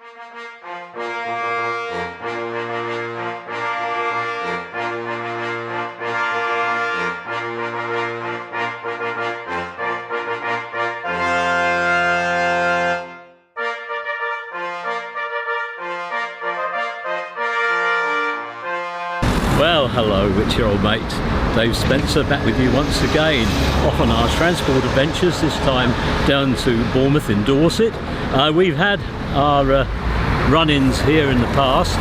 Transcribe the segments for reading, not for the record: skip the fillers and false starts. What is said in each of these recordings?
Well, hello, it's your old mate Dave Spencer back with you once again, off on our transport adventures, this time down to Bournemouth in Dorset. We've had our run-ins here in the past,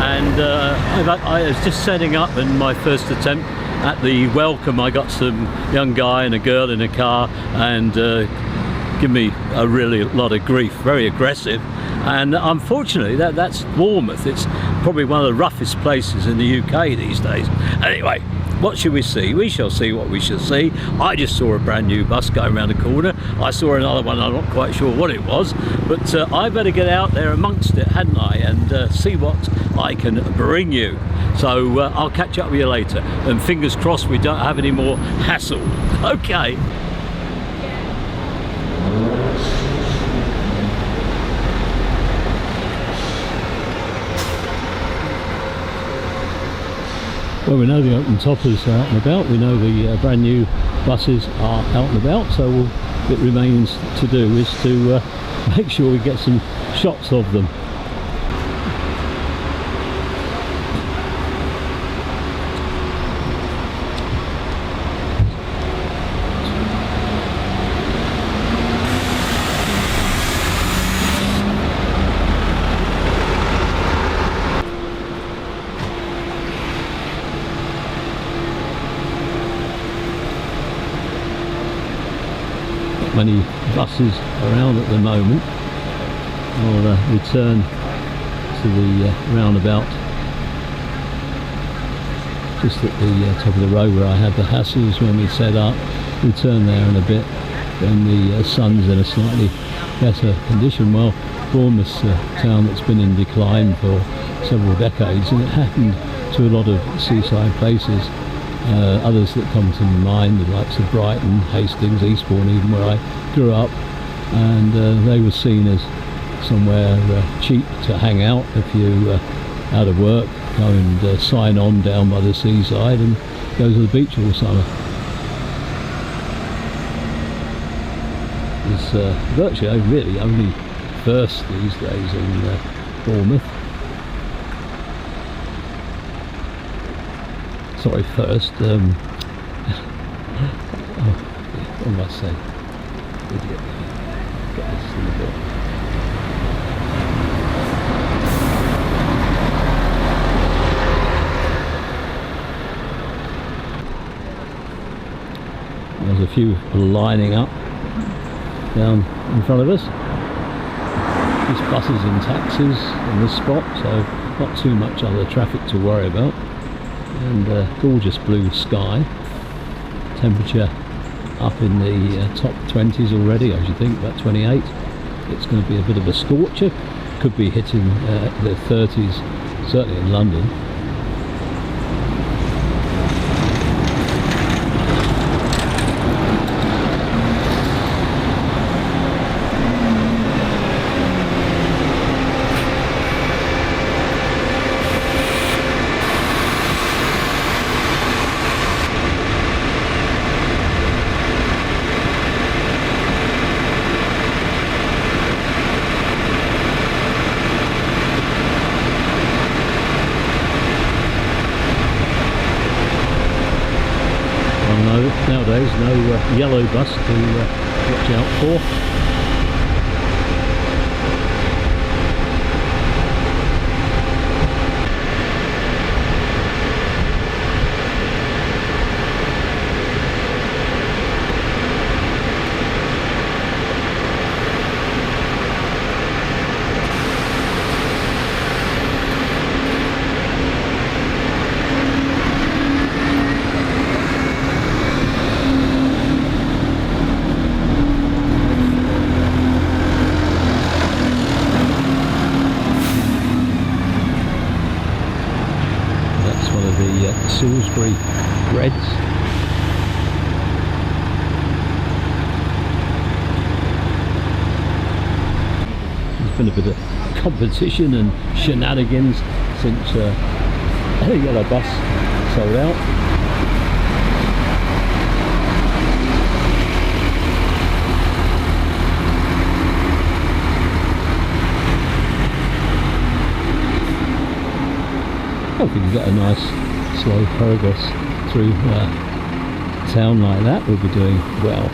and I was just setting up in my first attempt at the welcome. I got some young guy and a girl in a car and give me a really lot of grief, very aggressive. And unfortunately that's Bournemouth. It's probably one of the roughest places in the UK these days. Anyway, what should we see? We shall see what we shall see. I just saw a brand new bus going around the corner. I saw another one, I'm not quite sure what it was, but I better get out there amongst it, hadn't I, and see what I can bring you. So I'll catch up with you later, and fingers crossed we don't have any more hassle. Okay. Well, we know the open toppers are out and about, we know the brand new buses are out and about, so all that remains to do is to make sure we get some shots of them. Many buses around at the moment. I'll return to the roundabout just at the top of the road where I had the hassles when we set up. Return there in a bit when the sun's in a slightly better condition. Well, Bournemouth's a town that's been in decline for several decades, and it happened to a lot of seaside places. Others that come to mind, the likes of Brighton, Hastings, Eastbourne, even where I grew up, and they were seen as somewhere cheap to hang out if you out of work, go and sign on down by the seaside and go to the beach all summer. There's virtually really only first these days in Bournemouth. Sorry, first, oh, what am I saying? Idiot. Get this in the book. There's a few lining up down in front of us. There's buses and taxis in this spot, so not too much other traffic to worry about. And gorgeous blue sky, temperature up in the top 20s already, I should think, about 28. It's going to be a bit of a scorcher, could be hitting the 30s, certainly in London. Nowadays, no yellow bus to watch out for. Salisbury Reds. been a bit of competition and shenanigans since the yellow bus sold out. If we can get a nice slow progress through town like that, we'll be doing well.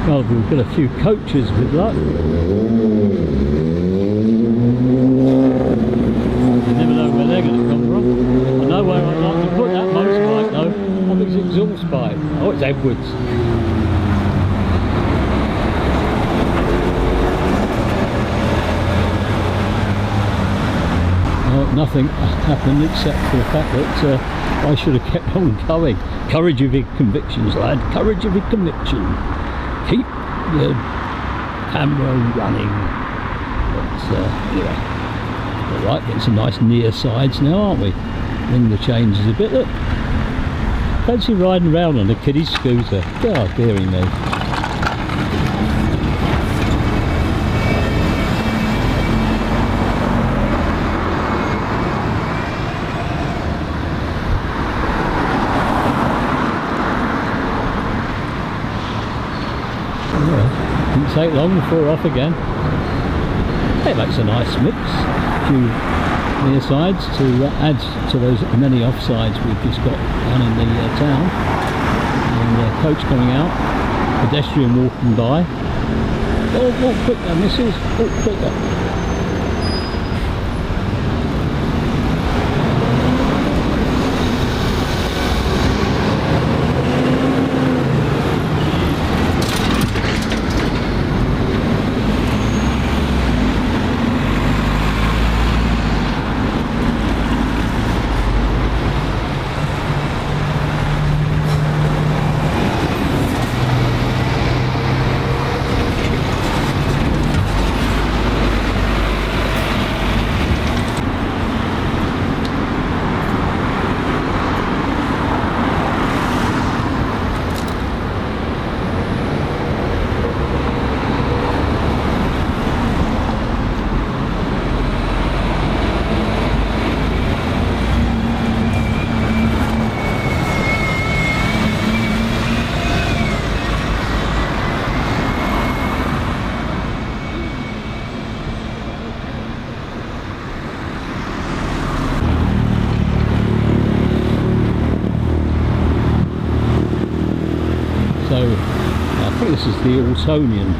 Well, we've got a few coaches with luck. You never know where they're going to come from. I know where I'd like to put that motorbike though. I think it's exhaust bike. Oh, it's Edwards. Oh, nothing happened except for the fact that I should have kept on going. Courage of your convictions, lad. Courage of your conviction. Keep your camera running. But anyway, alright, getting some nice near sides now, aren't we? Ring the changes a bit. Look, fancy riding around on a kiddie scooter. God, dearie me. Didn't take long before we're off again. It makes a nice mix. A few near sides to add to those many offsides we've just got down in the town. And coach coming out, pedestrian walking by. Oh, walk quicker, missus, walk quicker. So I think this is the Altonian.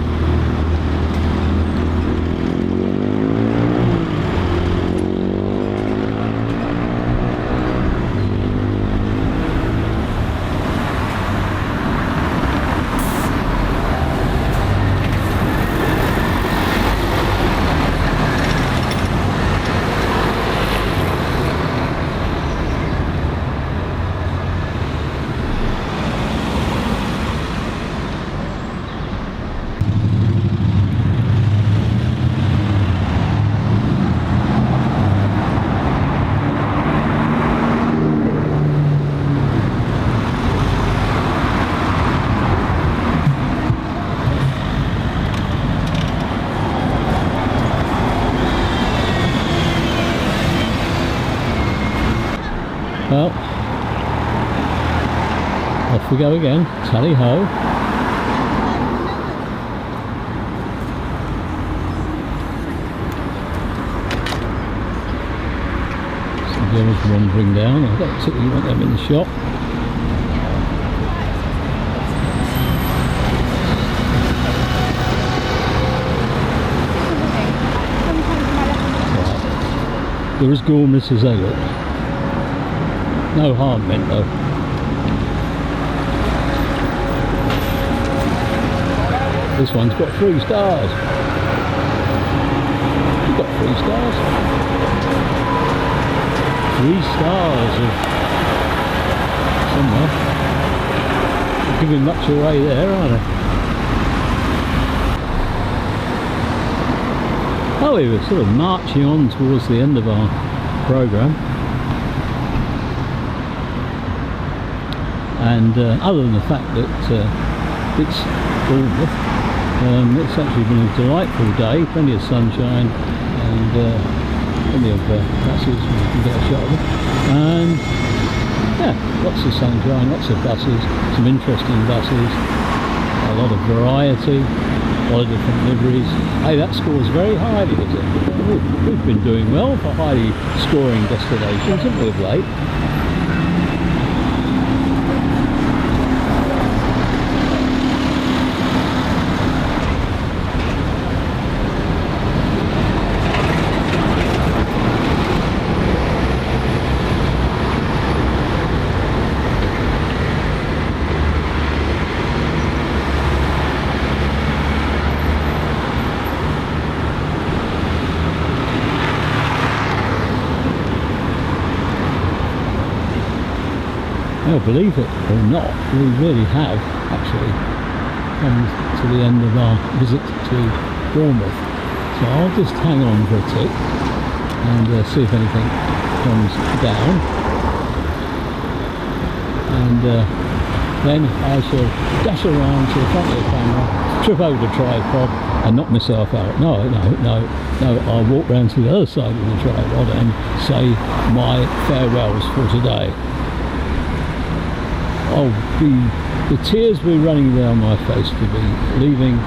Well, off we go again, tally ho. Some girls wandering down, I don't particularly want them in the shop. Right. They're as gormless as they look. No harm meant though. This one's got 3 stars. You've got 3 stars. 3 stars of somewhere. Not giving much away there, are they? Oh, we were sort of marching on towards the end of our programme. And other than the fact that it's Bournemouth, it's actually been a delightful day, plenty of sunshine and plenty of buses, you can get a shot of them. And yeah, lots of sunshine, lots of buses, some interesting buses, a lot of variety, a lot of different liveries. Hey, that scores very highly, is it? We've been doing well for highly scoring destinations, haven't we, of late? Well, believe it or not, we really have actually comes to the end of our visit to Bournemouth. So I'll just hang on for a tick and see if anything comes down. And then I shall dash around to the front of the camera, trip over the tripod and knock myself out. No, I'll walk round to the other side of the tripod and say my farewells for today. The tears will be running down my face to be leaving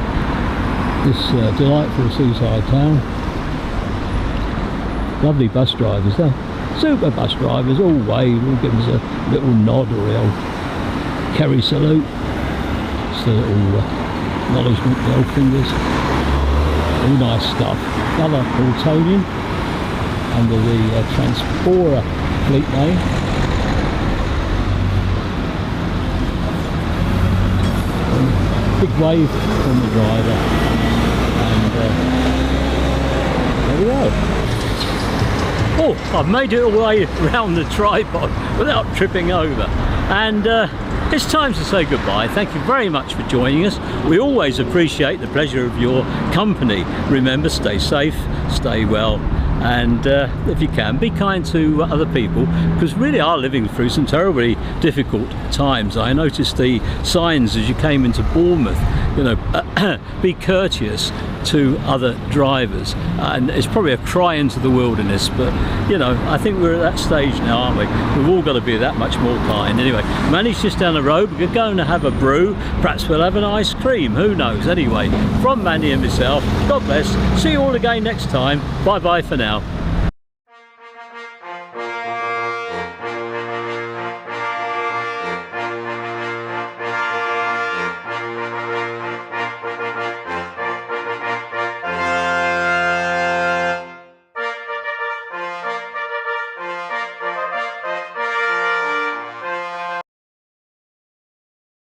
this delightful seaside town. Lovely bus drivers, though. Super bus drivers, all wave, all give us a little nod or a Kerry salute. Just a little acknowledgement, the old fingers. All nice stuff. Another Autonian under the Transpora fleet name. Big wave from the driver, and there we go. Oh, I've made it all the way around the tripod without tripping over, and it's time to say goodbye. Thank you very much for joining us. We always appreciate the pleasure of your company. Remember, stay safe, stay well, and if you can, be kind to other people, because we really are living through some terribly difficult times. I noticed the signs as you came into Bournemouth, you know, be courteous to other drivers, and it's probably a cry into the wilderness, but you know, I think we're at that stage now, aren't we? We've all got to be that much more kind. Anyway, Manny's just down the road. We're going to have a brew, perhaps we'll have an ice cream, who knows. Anyway, from Manny and myself, God bless, see you all again next time. Bye bye for now.